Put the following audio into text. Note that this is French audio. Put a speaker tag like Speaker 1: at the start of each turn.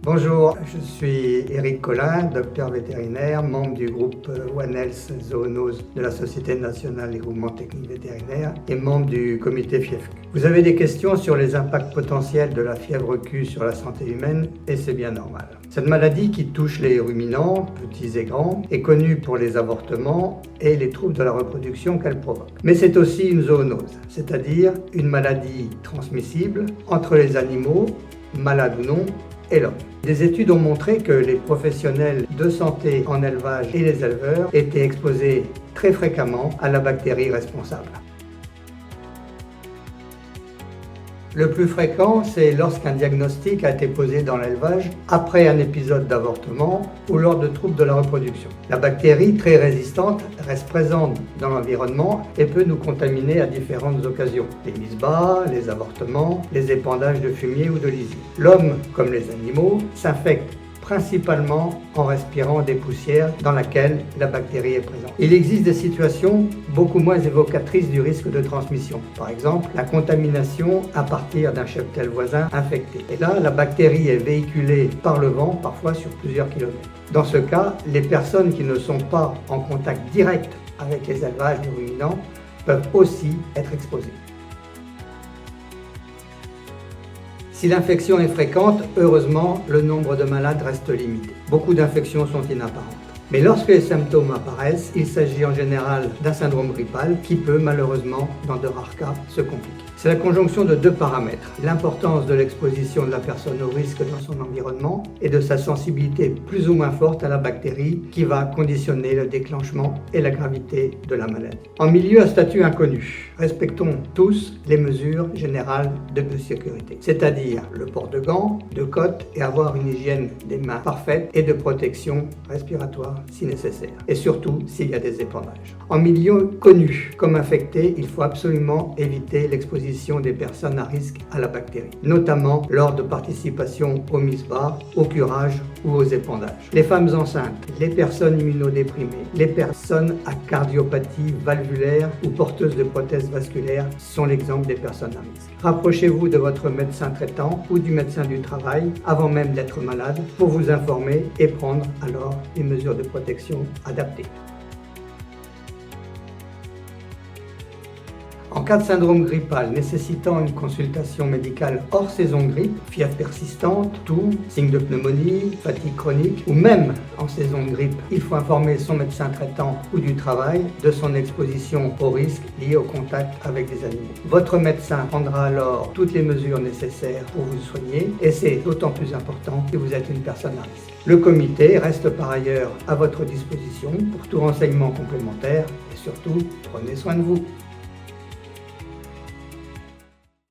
Speaker 1: Bonjour, je suis Éric Collin, docteur vétérinaire, membre du groupe One Health Zoonose de la Société nationale des groupements techniques vétérinaires et membre du comité FIEFQ. Vous avez des questions sur les impacts potentiels de la fièvre Q sur la santé humaine et c'est bien normal. Cette maladie qui touche les ruminants, petits et grands, est connue pour les avortements et les troubles de la reproduction qu'elle provoque. Mais c'est aussi une zoonose, c'est-à-dire une maladie transmissible entre les animaux, malades ou non, et l'homme. Des études ont montré que les professionnels de santé en élevage et les éleveurs étaient exposés très fréquemment à la bactérie responsable. Le plus fréquent, c'est lorsqu'un diagnostic a été posé dans l'élevage après un épisode d'avortement ou lors de troubles de la reproduction. La bactérie, très résistante, reste présente dans l'environnement et peut nous contaminer à différentes occasions. Les mises bas, les avortements, les épandages de fumier ou de lisier. L'homme, comme les animaux, s'infecte principalement en respirant des poussières dans lesquelles la bactérie est présente. Il existe des situations beaucoup moins évocatrices du risque de transmission. Par exemple, la contamination à partir d'un cheptel voisin infecté. Et là, la bactérie est véhiculée par le vent, parfois sur plusieurs kilomètres. Dans ce cas, les personnes qui ne sont pas en contact direct avec les élevages de ruminants peuvent aussi être exposées. Si l'infection est fréquente, heureusement, le nombre de malades reste limité. Beaucoup d'infections sont inapparentes. Mais lorsque les symptômes apparaissent, il s'agit en général d'un syndrome grippal qui peut malheureusement, dans de rares cas, se compliquer. C'est la conjonction de deux paramètres, l'importance de l'exposition de la personne au risque dans son environnement et de sa sensibilité plus ou moins forte à la bactérie qui va conditionner le déclenchement et la gravité de la maladie. En milieu à statut inconnu, respectons tous les mesures générales de biosécurité, c'est-à-dire le port de gants, de cottes et avoir une hygiène des mains parfaite et de protection respiratoire si nécessaire, et surtout s'il y a des épandages. En milieu connu comme infecté, il faut absolument éviter l'exposition des personnes à risque à la bactérie, notamment lors de participation aux mises bas, au curage ou aux épandages. Les femmes enceintes, les personnes immunodéprimées, les personnes à cardiopathie valvulaire ou porteuses de prothèses vasculaires sont l'exemple des personnes à risque. Rapprochez-vous de votre médecin traitant ou du médecin du travail avant même d'être malade pour vous informer et prendre alors les mesures de protection adaptées. En cas de syndrome grippal nécessitant une consultation médicale hors saison grippe, fièvre persistante, toux, signes de pneumonie, fatigue chronique ou même en saison de grippe, il faut informer son médecin traitant ou du travail de son exposition au risque lié au contact avec des animaux. Votre médecin prendra alors toutes les mesures nécessaires pour vous soigner et c'est d'autant plus important que vous êtes une personne à risque. Le comité reste par ailleurs à votre disposition pour tout renseignement complémentaire et surtout, prenez soin de vous.